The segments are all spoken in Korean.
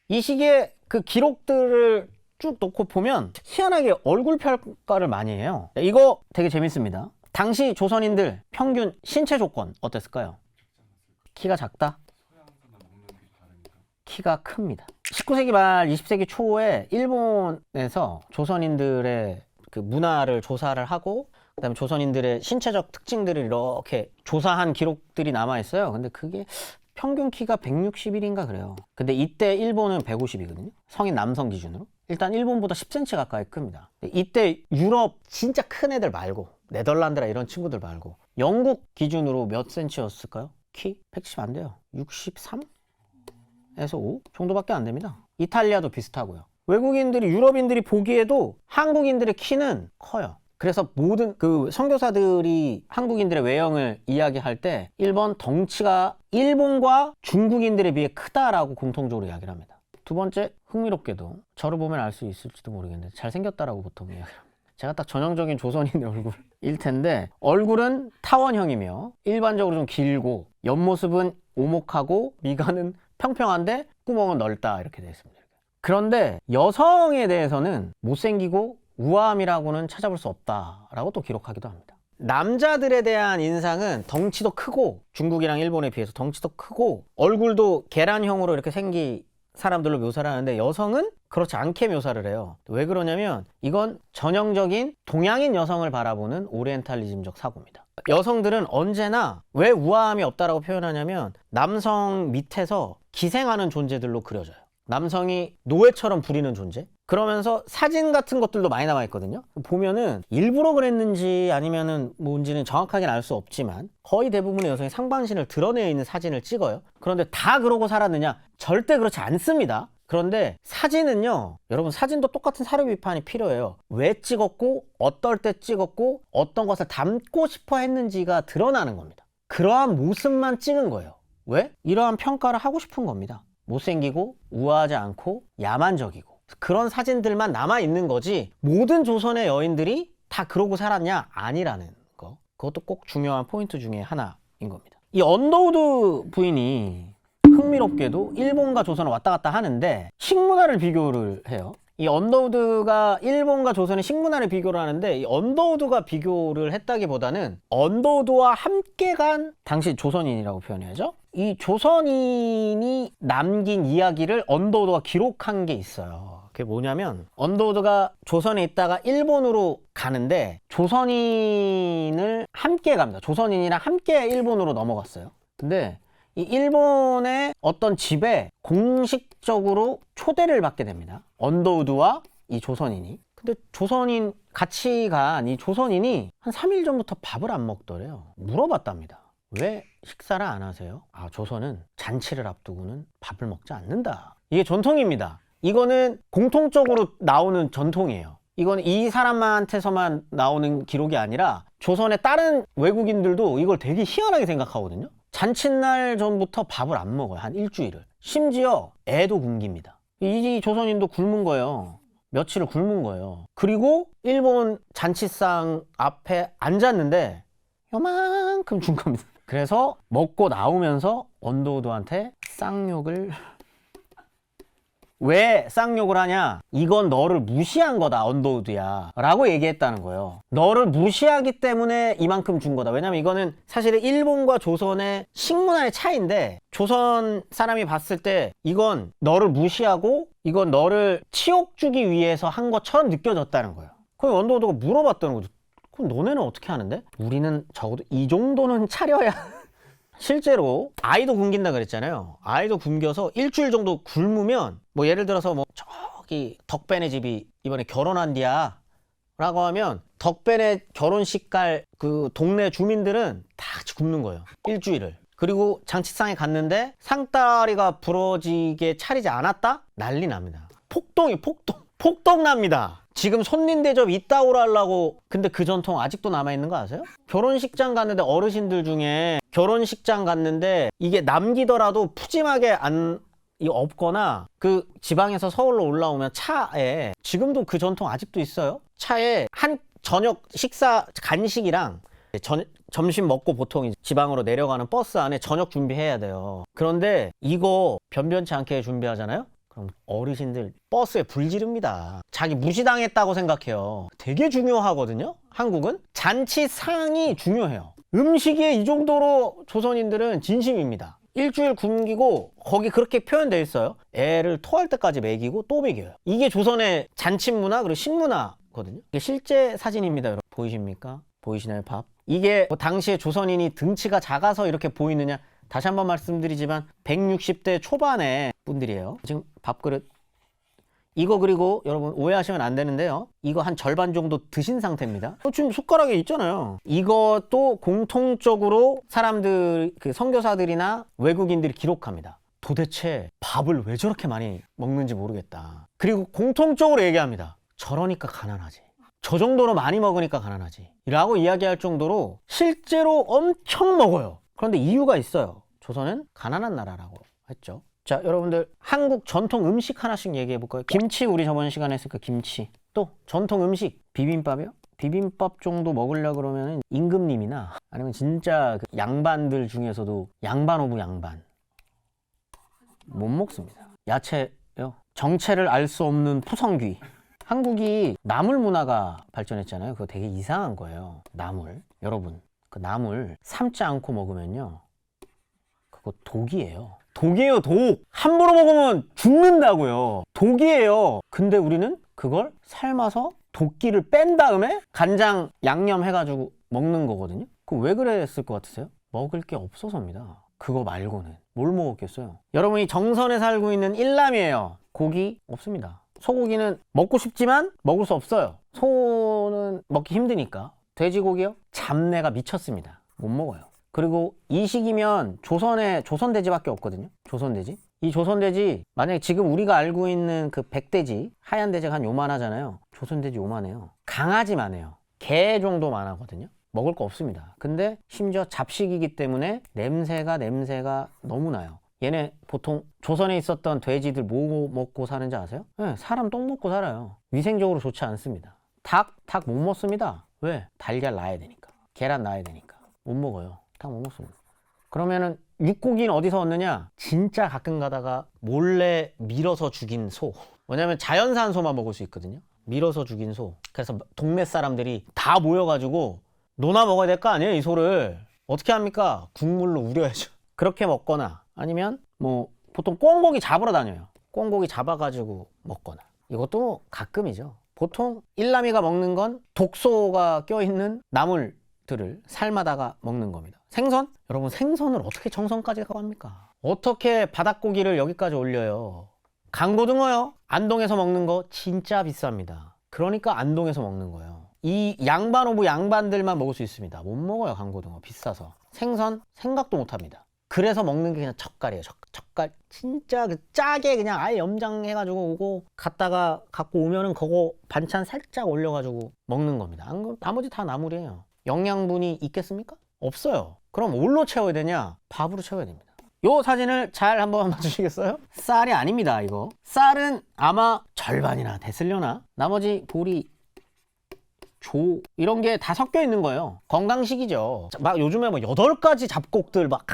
이 시기에 그 기록들을 쭉 놓고 보면 희한하게 얼굴 평가를 많이 해요. 이거 되게 재밌습니다. 당시 조선인들 평균 신체 조건 어땠을까요? 키가 작다? 키가 큽니다. 19세기 말 20세기 초에 일본에서 조선인들의 그 문화를 조사를 하고 그다음에 조선인들의 신체적 특징들을 이렇게 조사한 기록들이 남아있어요. 근데 그게 평균 키가 161인가 그래요. 근데 이때 일본은 150이거든요. 성인 남성 기준으로. 일단 일본보다 10cm 가까이 큽니다. 이때 유럽 진짜 큰 애들 말고 네덜란드라 이런 친구들 말고 영국 기준으로 몇 cm였을까요? 키? 170 안 돼요. 63? 에서 5 정도밖에 안 됩니다. 이탈리아도 비슷하고요. 외국인들이 유럽인들이 보기에도 한국인들의 키는 커요. 그래서 모든 그 선교사들이 한국인들의 외형을 이야기할 때 1번 덩치가 일본과 중국인들에 비해 크다라고 공통적으로 이야기를 합니다. 두 번째, 흥미롭게도 저를 보면 알 수 있을지도 모르겠는데 잘생겼다라고 보통 이야기를 합니다. 제가 딱 전형적인 조선인의 얼굴일 텐데 얼굴은 타원형이며 일반적으로 좀 길고 옆모습은 오목하고 미간은 평평한데 구멍은 넓다 이렇게 되어 있습니다. 그런데 여성에 대해서는 못생기고 우아함이라고는 찾아볼 수 없다라고 또 기록하기도 합니다. 남자들에 대한 인상은 덩치도 크고 중국이랑 일본에 비해서 덩치도 크고 얼굴도 계란형으로 이렇게 생긴 사람들로 묘사를 하는데 여성은 그렇지 않게 묘사를 해요. 왜 그러냐면 이건 전형적인 동양인 여성을 바라보는 오리엔탈리즘적 사고입니다. 여성들은 언제나 왜 우아함이 없다라고 표현하냐면 남성 밑에서 기생하는 존재들로 그려져요. 남성이 노예처럼 부리는 존재. 그러면서 사진 같은 것들도 많이 남아 있거든요. 보면은 일부러 그랬는지 아니면은 뭔지는 정확하게는 알 수 없지만 거의 대부분의 여성이 상반신을 드러내어 있는 사진을 찍어요. 그런데 다 그러고 살았느냐? 절대 그렇지 않습니다. 그런데 사진은요, 여러분 사진도 똑같은 사료 비판이 필요해요. 왜 찍었고 어떨 때 찍었고 어떤 것을 담고 싶어 했는지가 드러나는 겁니다. 그러한 모습만 찍은 거예요. 왜? 이러한 평가를 하고 싶은 겁니다. 못생기고 우아하지 않고 야만적이고 그런 사진들만 남아있는 거지 모든 조선의 여인들이 다 그러고 살았냐? 아니라는 거. 그것도 꼭 중요한 포인트 중에 하나인 겁니다. 이 언더우드 부인이 흥미롭게도 일본과 조선을 왔다 갔다 하는데 식문화를 비교를 해요. 이 언더우드가 일본과 조선의 식문화를 비교를 하는데 이 언더우드가 비교를 했다기보다는 언더우드와 함께 간 당시 조선인이라고 표현해야죠. 이 조선인이 남긴 이야기를 언더우드가 기록한 게 있어요. 그게 뭐냐면 언더우드가 조선에 있다가 일본으로 가는데 조선인을 함께 갑니다. 조선인이랑 함께 일본으로 넘어갔어요. 근데 이 일본의 어떤 집에 공식적으로 초대를 받게 됩니다. 언더우드와 이 조선인이. 근데 조선인 같이 간 이 조선인이 한 3일 전부터 밥을 안 먹더래요. 물어봤답니다. 왜 식사를 안 하세요? 아, 조선은 잔치를 앞두고는 밥을 먹지 않는다. 이게 전통입니다. 이거는 공통적으로 나오는 전통이에요. 이건 이 사람한테서만 나오는 기록이 아니라 조선의 다른 외국인들도 이걸 되게 희한하게 생각하거든요. 잔칫날 전부터 밥을 안 먹어요. 한 일주일을. 심지어 애도 굶깁니다. 이 조선인도 굶은 거예요. 며칠을 굶은 거예요. 그리고 일본 잔치상 앞에 앉았는데 요만큼 준 겁니다. 그래서 먹고 나오면서 언더우드한테 쌍욕을 왜 쌍욕을 하냐? 이건 너를 무시한 거다, 언더우드야 라고 얘기했다는 거예요. 너를 무시하기 때문에 이만큼 준 거다. 왜냐면 이거는 사실은 일본과 조선의 식문화의 차이인데 조선 사람이 봤을 때 이건 너를 무시하고 이건 너를 치욕 주기 위해서 한 것처럼 느껴졌다는 거예요. 그럼 언더우드가 물어봤다는 거죠. 그럼 너네는 어떻게 하는데? 우리는 적어도 이 정도는 차려야 실제로 아이도 굶긴다 그랬잖아요. 아이도 굶겨서 일주일 정도 굶으면 뭐 예를 들어서 뭐 저기 덕배네 집이 이번에 결혼한디야 라고 하면 덕배네 결혼식 갈 그 동네 주민들은 다 같이 굶는 거예요. 일주일을. 그리고 잔치상에 갔는데 상다리가 부러지게 차리지 않았다? 난리 납니다. 폭동이 폭동 납니다. 지금 손님 대접 이따오라 하려고. 근데 그 전통 아직도 남아있는 거 아세요? 결혼식장 갔는데 어르신들 중에 결혼식장 갔는데 이게 남기더라도 푸짐하게 안 없거나 그 지방에서 서울로 올라오면 차에 지금도 그 전통 아직도 있어요. 차에 한 저녁 식사 간식이랑 점심 먹고 보통 지방으로 내려가는 버스 안에 저녁 준비해야 돼요. 그런데 이거 변변치 않게 준비하잖아요. 그럼 어르신들 버스에 불 지릅니다. 자기 무시당했다고 생각해요. 되게 중요하거든요. 한국은 잔치상이 중요해요. 음식에 이 정도로 조선인들은 진심입니다. 일주일 굶기고 거기 그렇게 표현되어 있어요. 애를 토할 때까지 먹이고 또 먹여요. 이게 조선의 잔치 문화 그리고 식문화거든요. 이게 실제 사진입니다. 여러분 보이십니까? 보이시나요? 밥. 이게 뭐 당시에 조선인이 등치가 작아서 이렇게 보이느냐? 다시 한번 말씀드리지만 160대 초반의 분들이에요. 지금 밥그릇 이거 그리고 여러분 오해하시면 안 되는데요. 이거 한 절반 정도 드신 상태입니다. 지금 숟가락에 있잖아요. 이것도 공통적으로 사람들 그 선교사들이나 외국인들이 기록합니다. 도대체 밥을 왜 저렇게 많이 먹는지 모르겠다. 그리고 공통적으로 얘기합니다. 저러니까 가난하지. 저 정도로 많이 먹으니까 가난하지. 라고 이야기할 정도로 실제로 엄청 먹어요. 그런데 이유가 있어요. 조선은 가난한 나라라고 했죠. 자, 여러분들 한국 전통 음식 하나씩 얘기해 볼까요? 김치 우리 저번 시간에 했으니까 김치. 또 전통 음식 비빔밥이요? 비빔밥 정도 먹으려고 그러면 임금님이나 아니면 진짜 그 양반들 중에서도 양반 오브 양반 못 먹습니다. 야채요? 정체를 알 수 없는 푸성귀. 한국이 나물 문화가 발전했잖아요. 그거 되게 이상한 거예요. 나물. 여러분 그 나물 삶지 않고 먹으면요 그거 독이에요. 독이에요, 독. 함부로 먹으면 죽는다고요. 독이에요. 근데 우리는 그걸 삶아서 독기를 뺀 다음에 간장 양념 해가지고 먹는 거거든요. 그거 왜 그랬을 것 같으세요? 먹을 게 없어서입니다. 그거 말고는 뭘 먹었겠어요? 여러분이 정선에 살고 있는 일남이에요. 고기 없습니다. 소고기는 먹고 싶지만 먹을 수 없어요. 소는 먹기 힘드니까. 돼지고기요? 잡내가 미쳤습니다. 못 먹어요. 그리고 이 시기면 조선에 조선돼지밖에 없거든요. 조선돼지. 이 조선돼지 만약에 지금 우리가 알고 있는 그 백돼지 하얀 돼지가 한 요만하잖아요. 조선돼지 요만해요. 강아지만 해요. 개 정도만 하거든요. 먹을 거 없습니다. 근데 심지어 잡식이기 때문에 냄새가 너무 나요. 얘네 보통 조선에 있었던 돼지들 뭐 먹고 사는지 아세요? 네, 사람 똥 먹고 살아요. 위생적으로 좋지 않습니다. 닭 못 먹습니다. 왜? 달걀 낳아야 되니까. 계란 낳아야 되니까. 못 먹어요. 닭 못 먹습니다. 그러면은 육고기는 어디서 얻느냐? 진짜 가끔 가다가 몰래 밀어서 죽인 소. 왜냐면 자연산 소만 먹을 수 있거든요. 밀어서 죽인 소. 그래서 동네 사람들이 다 모여가지고 노나 먹어야 될 거 아니에요, 이 소를. 어떻게 합니까? 국물로 우려야죠. 그렇게 먹거나 아니면 뭐 보통 꿩고기 잡으러 다녀요. 꿩고기 잡아가지고 먹거나. 이것도 가끔이죠. 보통 일남이가 먹는 건 독소가 껴있는 나물들을 삶아다가 먹는 겁니다. 생선? 여러분 생선을 어떻게 정선까지 가합니까? 어떻게 바닷고기를 여기까지 올려요? 강고등어요? 안동에서 먹는 거 진짜 비쌉니다. 그러니까 안동에서 먹는 거예요. 이 양반 오브 양반들만 먹을 수 있습니다. 못 먹어요, 강고등어. 비싸서. 생선 생각도 못 합니다. 그래서 먹는 게 그냥 젓갈이에요. 젓갈 진짜 그 짜게 그냥 아예 염장해가지고 오고 갔다가 갖고 오면은 그거 반찬 살짝 올려가지고 먹는 겁니다. 안 그럼 나머지 다 나물이에요. 영양분이 있겠습니까? 없어요. 그럼 뭘로 채워야 되냐? 밥으로 채워야 됩니다. 요 사진을 잘 한번 봐주시겠어요? 쌀이 아닙니다, 이거. 쌀은 아마 절반이나 됐으려나? 나머지 보리, 조 이런 게 다 섞여 있는 거예요. 건강식이죠. 막 요즘에 뭐 8가지 잡곡들 막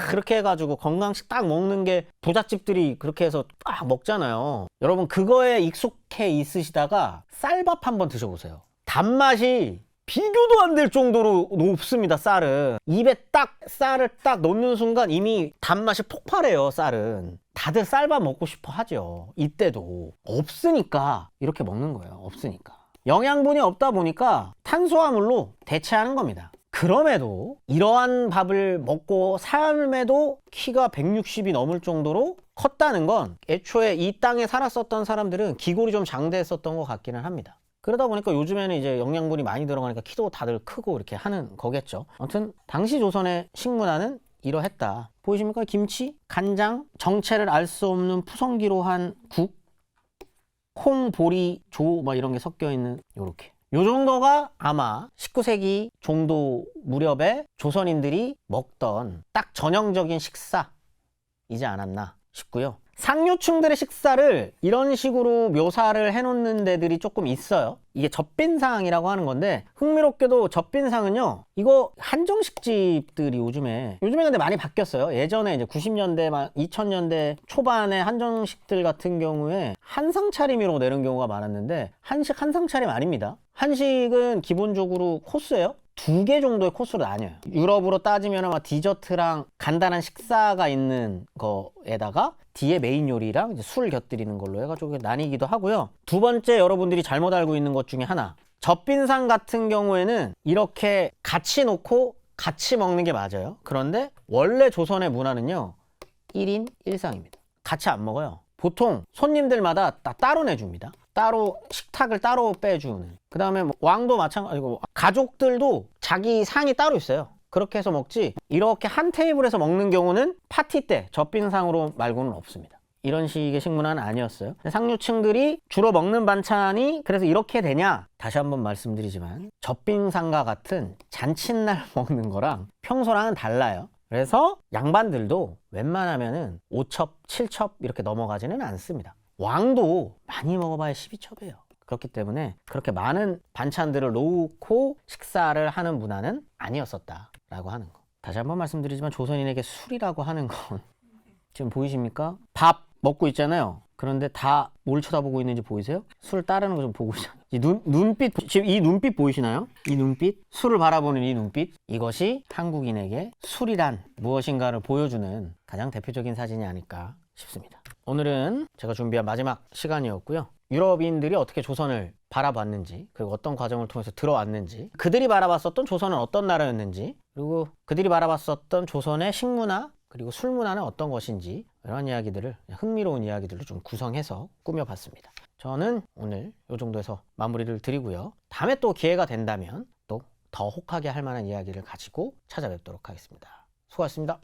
그렇게 해가지고 건강식 딱 먹는 게 부잣집들이 그렇게 해서 딱 먹잖아요. 여러분 그거에 익숙해 있으시다가 쌀밥 한번 드셔보세요. 단맛이 비교도 안 될 정도로 높습니다. 쌀은 입에 딱 쌀을 딱 넣는 순간 이미 단맛이 폭발해요. 쌀은 다들 쌀밥 먹고 싶어 하죠. 이때도 없으니까 이렇게 먹는 거예요. 없으니까 영양분이 없다 보니까 탄수화물로 대체하는 겁니다. 그럼에도 이러한 밥을 먹고 삶에도 키가 160이 넘을 정도로 컸다는 건 애초에 이 땅에 살았었던 사람들은 기골이 좀 장대했었던 것 같기는 합니다. 그러다 보니까 요즘에는 이제 영양분이 많이 들어가니까 키도 다들 크고 이렇게 하는 거겠죠. 아무튼 당시 조선의 식문화는 이러했다. 보이십니까? 김치, 간장, 정체를 알 수 없는 푸성기로 한 국, 콩, 보리, 조 막 이런 게 섞여 있는 요렇게. 요 정도가 아마 19세기 정도 무렵에 조선인들이 먹던 딱 전형적인 식사이지 않았나 싶고요. 상류층들의 식사를 이런 식으로 묘사를 해놓는 데들이 조금 있어요. 이게 젖빈상이라고 하는 건데, 흥미롭게도 젖빈상은요, 이거 한정식집들이 요즘에 근데 많이 바뀌었어요. 예전에 이제 90년대, 2000년대 초반에 한정식들 같은 경우에 한상 차림으로 내는 경우가 많았는데, 한식 한상 차림 아닙니다. 한식은 기본적으로 코스예요. 2개 정도의 코스로 나뉘어요. 유럽으로 따지면 아마 디저트랑 간단한 식사가 있는 거에다가 뒤에 메인 요리랑 이제 술 곁들이는 걸로 해가지고 나뉘기도 하고요. 두 번째, 여러분들이 잘못 알고 있는 것 중에 하나, 젖빈상 같은 경우에는 이렇게 같이 놓고 같이 먹는 게 맞아요. 그런데 원래 조선의 문화는요, 1인 1상입니다. 같이 안 먹어요. 보통 손님들마다 따로 내줍니다. 따로 식탁을 따로 빼주는. 그 다음에 왕도 마찬가지고 가족들도 자기 상이 따로 있어요. 그렇게 해서 먹지, 이렇게 한 테이블에서 먹는 경우는 파티 때 젖빈상으로 말고는 없습니다. 이런 식의 식문화는 아니었어요. 상류층들이 주로 먹는 반찬이 그래서 이렇게 되냐? 다시 한번 말씀드리지만 젖빈상과 같은 잔칫날 먹는 거랑 평소랑은 달라요. 그래서 양반들도 웬만하면은 5첩, 7첩 이렇게 넘어가지는 않습니다. 왕도 많이 먹어봐야 12첩이에요. 그렇기 때문에 그렇게 많은 반찬들을 놓고 식사를 하는 문화는 아니었었다라고 하는 거. 다시 한번 말씀드리지만 조선인에게 술이라고 하는 건 지금 보이십니까? 밥 먹고 있잖아요. 그런데 다 뭘 쳐다보고 있는지 보이세요? 술 따르는 거 좀 보고 있잖아요. 이 눈빛, 지금 이 눈빛 보이시나요? 이 눈빛, 술을 바라보는 이 눈빛, 이것이 한국인에게 술이란 무엇인가를 보여주는 가장 대표적인 사진이 아닐까 싶습니다. 오늘은 제가 준비한 마지막 시간이었고요. 유럽인들이 어떻게 조선을 바라봤는지, 그리고 어떤 과정을 통해서 들어왔는지, 그들이 바라봤었던 조선은 어떤 나라였는지, 그리고 그들이 바라봤었던 조선의 식문화, 그리고 술문화는 어떤 것인지, 이런 이야기들을, 흥미로운 이야기들을 좀 구성해서 꾸며봤습니다. 저는 오늘 이 정도에서 마무리를 드리고요. 다음에 또 기회가 된다면 또 더 혹하게 할 만한 이야기를 가지고 찾아뵙도록 하겠습니다. 수고하셨습니다.